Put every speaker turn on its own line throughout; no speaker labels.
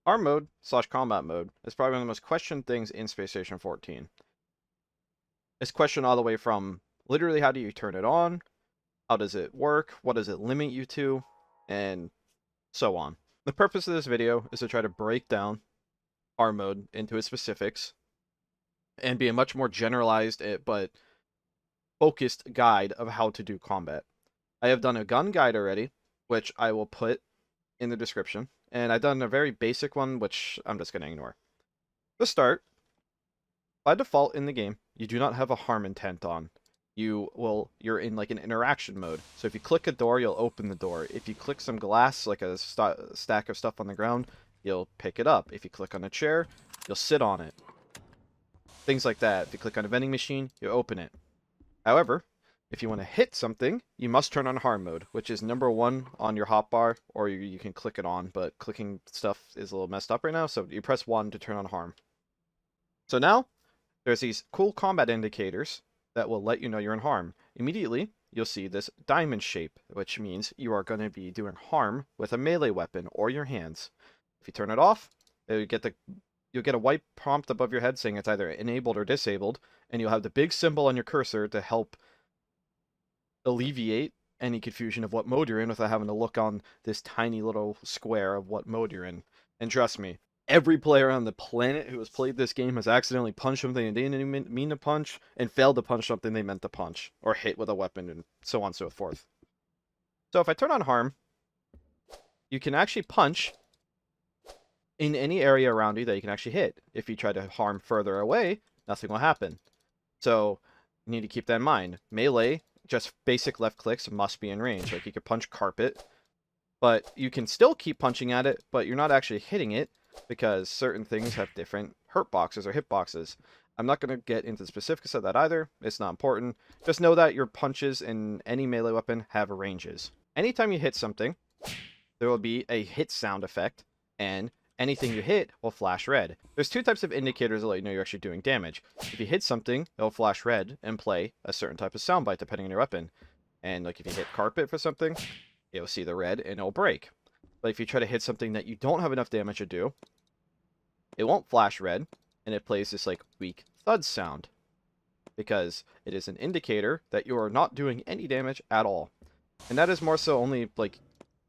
Arm mode / combat mode is probably one of the most questioned things in Space Station 14. It's questioned all the way from literally how do you turn it on, how does it work, what does it limit you to, and so on. The purpose of this video is to try to break down arm mode into its specifics and be a much more generalized but focused guide of how to do combat. I have done a gun guide already, which I will put in the description, and I've done a very basic one, which I'm just going to ignore. To start, by default in the game, you do not have a harm intent on. You're in like an interaction mode. So if you click a door, you'll open the door. If you click some glass, like a stack of stuff on the ground, you'll pick it up. If you click on a chair, you'll sit on it. Things like that. If you click on a vending machine, you open it. However, if you want to hit something, you must turn on harm mode, which is number 1 on your hotbar, or you can click it on, but clicking stuff is a little messed up right now, so you press 1 to turn on harm. So now, there's these cool combat indicators that will let you know you're in harm. Immediately, you'll see this diamond shape, which means you are going to be doing harm with a melee weapon or your hands. If you turn it off, you'll get a white prompt above your head saying it's either enabled or disabled, and you'll have the big symbol on your cursor to help alleviate any confusion of what mode you're in without having to look on this tiny little square of what mode you're in. And trust me, every player on the planet who has played this game has accidentally punched something they didn't mean to punch, and failed to punch something they meant to punch, or hit with a weapon, and so on and so forth. So if I turn on harm, you can actually punch in any area around you that you can actually hit. If you try to harm further away, nothing will happen. So you need to keep that in mind. Melee, just basic left clicks, must be in range. Like you could punch carpet, but you can still keep punching at it, but you're not actually hitting it because certain things have different hurt boxes or hit boxes. I'm not going to get into the specifics of that either. It's not important. Just know that your punches in any melee weapon have ranges. Anytime you hit something, there will be a hit sound effect, and anything you hit will flash red. There's 2 types of indicators that let you know you're actually doing damage. If you hit something, it'll flash red and play a certain type of sound bite depending on your weapon. And like if you hit carpet for something, you'll see the red and it'll break. But if you try to hit something that you don't have enough damage to do, it won't flash red, and it plays this like weak thud sound, because it is an indicator that you are not doing any damage at all. And that is more so only like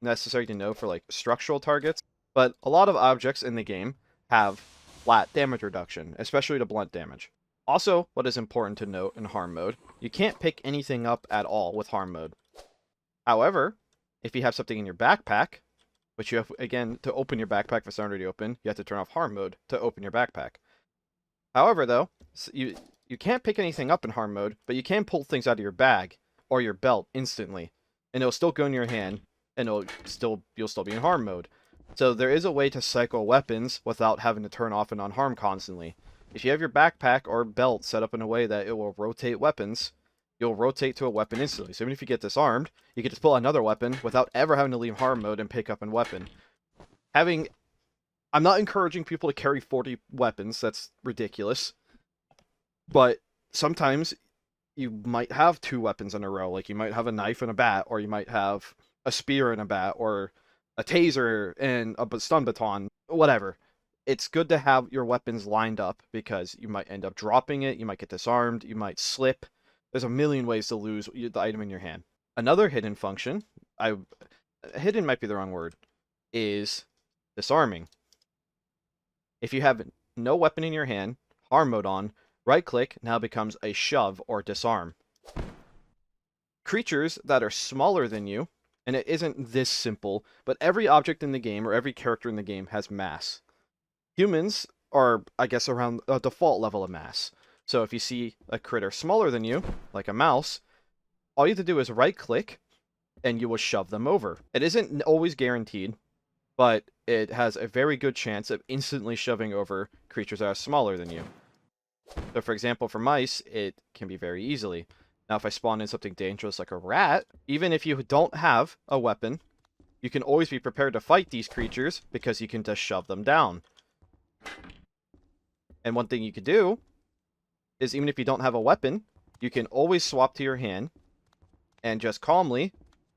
necessary to know for like structural targets, but a lot of objects in the game have flat damage reduction, especially to blunt damage. Also, what is important to note in harm mode, you can't pick anything up at all with harm mode. However, if you have something in your backpack, which you have, again, to open your backpack if it's already open, you have to turn off harm mode to open your backpack. However, though, you can't pick anything up in harm mode, but you can pull things out of your bag or your belt instantly, and it'll still go in your hand, and you'll still be in harm mode. So there is a way to cycle weapons without having to turn off and on harm constantly. If you have your backpack or belt set up in a way that it will rotate weapons, you'll rotate to a weapon instantly. So even if you get disarmed, you can just pull another weapon without ever having to leave harm mode and pick up a weapon. I'm not encouraging people to carry 40 weapons, that's ridiculous. But sometimes you might have 2 weapons in a row. Like you might have a knife and a bat, or you might have a spear and a bat, or a taser and a stun baton, whatever. It's good to have your weapons lined up because you might end up dropping it, you might get disarmed, you might slip. There's a million ways to lose the item in your hand. Another hidden function, hidden might be the wrong word, is disarming. If you have no weapon in your hand, harm mode on, right click now becomes a shove or disarm. Creatures that are smaller than you, and it isn't this simple, but every object in the game or every character in the game has mass. Humans are, I guess, around a default level of mass. So if you see a critter smaller than you, like a mouse, all you have to do is right-click, and you will shove them over. It isn't always guaranteed, but it has a very good chance of instantly shoving over creatures that are smaller than you. So for example, for mice, it can be very easily. Now if I spawn in something dangerous like a rat, even if you don't have a weapon, you can always be prepared to fight these creatures because you can just shove them down. And one thing you could do is, even if you don't have a weapon, you can always swap to your hand and just calmly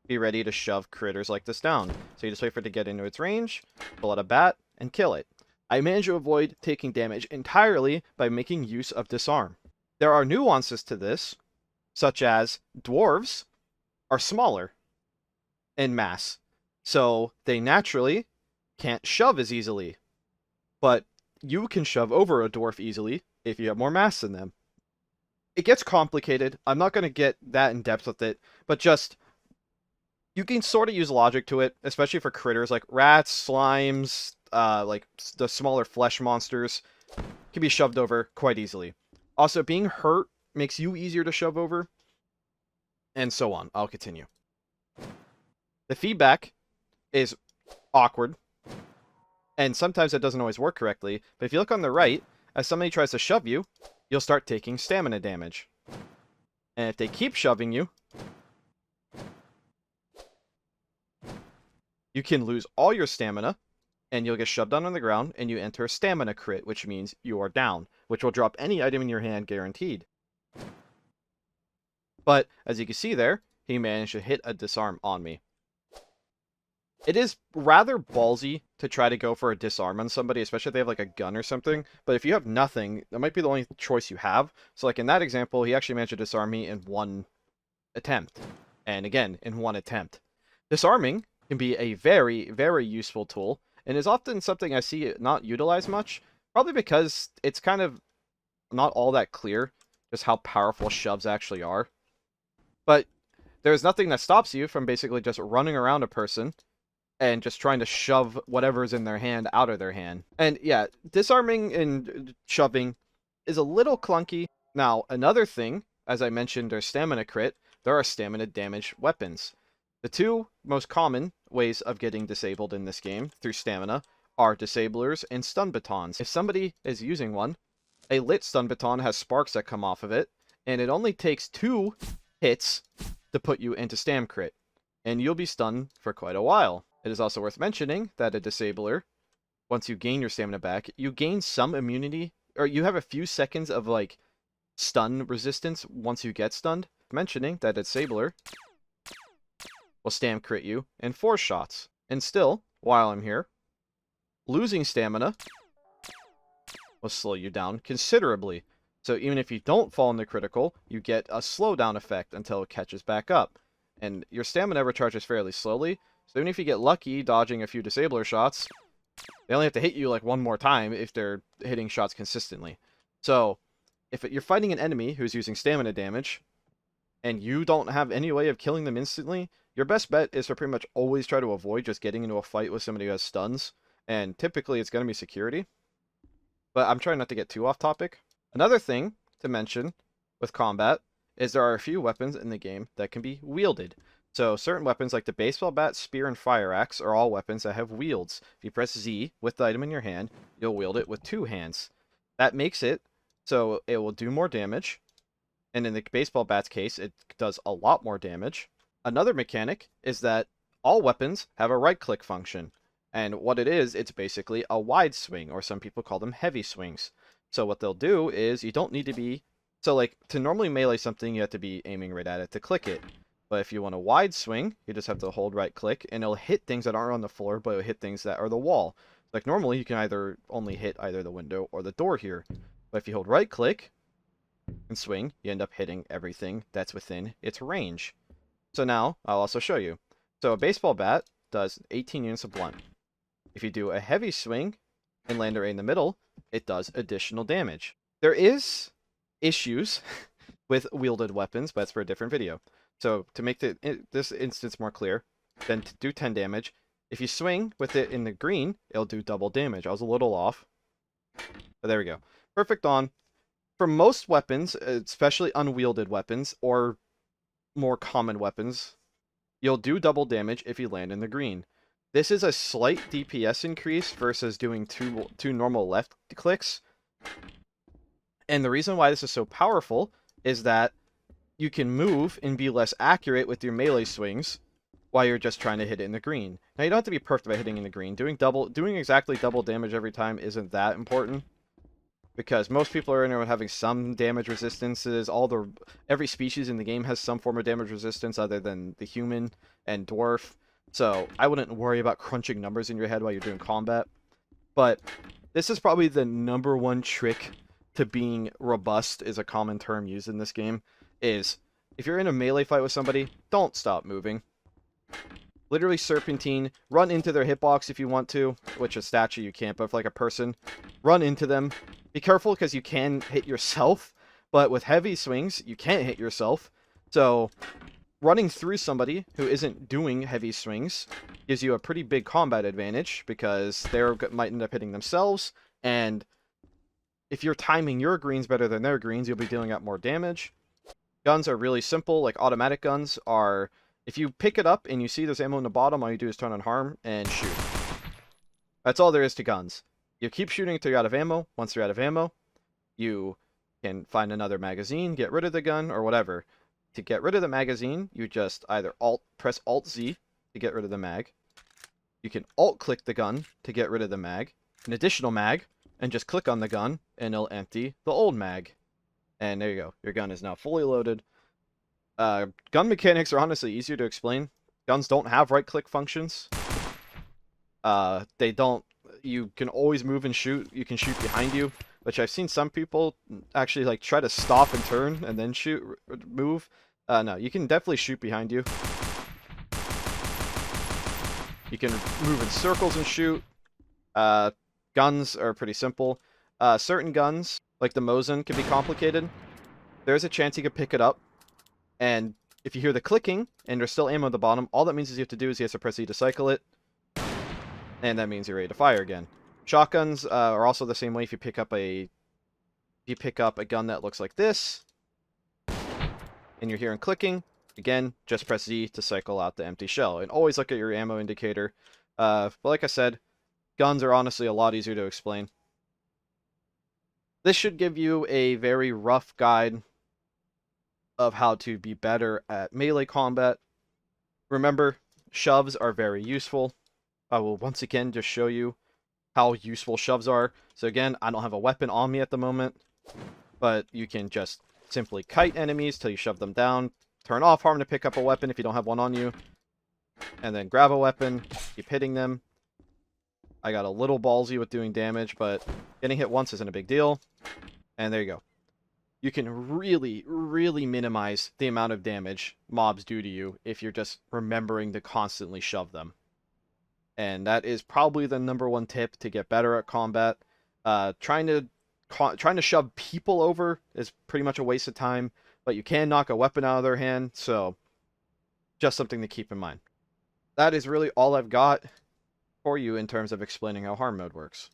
be ready to shove critters like this down. So you just wait for it to get into its range, pull out a bat, and kill it. I managed to avoid taking damage entirely by making use of Disarm. There are nuances to this, such as dwarves are smaller in mass, so they naturally can't shove as easily. But you can shove over a dwarf easily if you have more mass than them. It gets complicated. I'm not going to get that in depth with it, but just you can sort of use logic to it, especially for critters like rats, slimes, like the smaller flesh monsters can be shoved over quite easily. Also, being hurt makes you easier to shove over, and so on. I'll continue. The feedback is awkward, and sometimes it doesn't always work correctly, but if you look on the right, as somebody tries to shove you, you'll start taking stamina damage. And if they keep shoving you, you can lose all your stamina, and you'll get shoved down on the ground, and you enter a stamina crit, which means you are down, which will drop any item in your hand guaranteed. But, as you can see there, he managed to hit a disarm on me. It is rather ballsy to try to go for a disarm on somebody, especially if they have like a gun or something, but if you have nothing, that might be the only choice you have. So like in that example, he actually managed to disarm me in one attempt. And again, in one attempt. Disarming can be a very, very useful tool, and is often something I see it not utilized much, probably because it's kind of not all that clear just how powerful shoves actually are. But there's nothing that stops you from basically just running around a person and just trying to shove whatever's in their hand out of their hand. And yeah, disarming and shoving is a little clunky. Now, another thing, as I mentioned, there's stamina crit, there are stamina damage weapons. The two most common ways of getting disabled in this game through stamina are disablers and stun batons. If somebody is using one, a lit stun baton has sparks that come off of it, and it only takes 2 hits to put you into stam crit, and you'll be stunned for quite a while. It is also worth mentioning that a disabler, once you gain your stamina back, you gain some immunity, or you have a few seconds of like stun resistance once you get stunned. Mentioning that a disabler will stam crit you in 4 shots. And still, while I'm here, losing stamina will slow you down considerably. So even if you don't fall in the critical, you get a slowdown effect until it catches back up. And your stamina recharges fairly slowly, so even if you get lucky dodging a few disabler shots, they only have to hit you like one more time if they're hitting shots consistently. So if you're fighting an enemy who's using stamina damage, and you don't have any way of killing them instantly, your best bet is to pretty much always try to avoid just getting into a fight with somebody who has stuns, and typically it's going to be security. But I'm trying not to get too off topic. Another thing to mention with combat is there are a few weapons in the game that can be wielded. So certain weapons like the baseball bat, spear, and fire axe are all weapons that have wields. If you press Z with the item in your hand, you'll wield it with 2 hands. That makes it so it will do more damage, and in the baseball bat's case, it does a lot more damage. Another mechanic is that all weapons have a right-click function, and what it is, it's basically a wide swing, or some people call them heavy swings. So what they'll do is you don't need to be... So like, to normally melee something, you have to be aiming right at it to click it. But if you want a wide swing, you just have to hold right click, and it'll hit things that aren't on the floor, but it'll hit things that are the wall. Like normally, you can either only hit either the window or the door here. But if you hold right click and swing, you end up hitting everything that's within its range. So now, I'll also show you. So a baseball bat does 18 units of blunt. If you do a heavy swing and land it right in the middle, it does additional damage. There is issues with wielded weapons, but that's for a different video. So to make this instance more clear, then to do 10 damage, if you swing with it in the green, it'll do double damage. I was a little off, but there we go. Perfect on. For most weapons, especially unwielded weapons or more common weapons, you'll do double damage if you land in the green. This is a slight DPS increase versus doing two normal left clicks. And the reason why this is so powerful is that you can move and be less accurate with your melee swings while you're just trying to hit it in the green. Now, you don't have to be perfect about hitting in the green. Doing exactly double damage every time isn't that important, because most people are in there having some damage resistances. Every species in the game has some form of damage resistance other than the human and dwarf. So I wouldn't worry about crunching numbers in your head while you're doing combat. But this is probably the number one trick to being robust, is a common term used in this game, is if you're in a melee fight with somebody, don't stop moving. Literally serpentine, run into their hitbox if you want to, which a statue you can't, but if like a person, run into them. Be careful because you can hit yourself, but with heavy swings, you can't hit yourself. So running through somebody who isn't doing heavy swings gives you a pretty big combat advantage because they might end up hitting themselves, and if you're timing your greens better than their greens, you'll be dealing out more damage. Guns are really simple. Like automatic guns are, if you pick it up and you see there's ammo in the bottom, all you do is turn on harm and shoot. That's all there is to guns. You keep shooting until you're out of ammo. Once you're out of ammo, you can find another magazine, get rid of the gun, or whatever. To get rid of the magazine, you just either press Alt-Z to get rid of the mag. You can Alt-click the gun to get rid of the mag, an additional mag, and just click on the gun, and it'll empty the old mag. And there you go. Your gun is now fully loaded. Gun mechanics are honestly easier to explain. Guns don't have right-click functions. They don't... You can always move and shoot. You can shoot behind you, which I've seen some people actually like try to stop and turn and then move. No, you can definitely shoot behind you. You can move in circles and shoot. Guns are pretty simple. Certain guns, like the Mosin, can be complicated. There's a chance you could pick it up, and if you hear the clicking and there's still ammo at the bottom, all that means is you have to do is you have to press E to cycle it, and that means you're ready to fire again. Shotguns are also the same way. If you pick up a gun that looks like this, and you're hearing clicking, again, just press Z to cycle out the empty shell, and always look at your ammo indicator. But like I said, guns are honestly a lot easier to explain. This should give you a very rough guide of how to be better at melee combat. Remember, shoves are very useful. I will once again just show you how useful shoves are. So again, I don't have a weapon on me at the moment, but you can just simply kite enemies till you shove them down, turn off harm to pick up a weapon if you don't have one on you, and then grab a weapon, keep hitting them. I got a little ballsy with doing damage, but getting hit once isn't a big deal. And there you go. You can really, really minimize the amount of damage mobs do to you if you're just remembering to constantly shove them. And that is probably the number one tip to get better at combat. Trying to shove people over is pretty much a waste of time, but you can knock a weapon out of their hand, so just something to keep in mind. That is really all I've got for you in terms of explaining how harm mode works.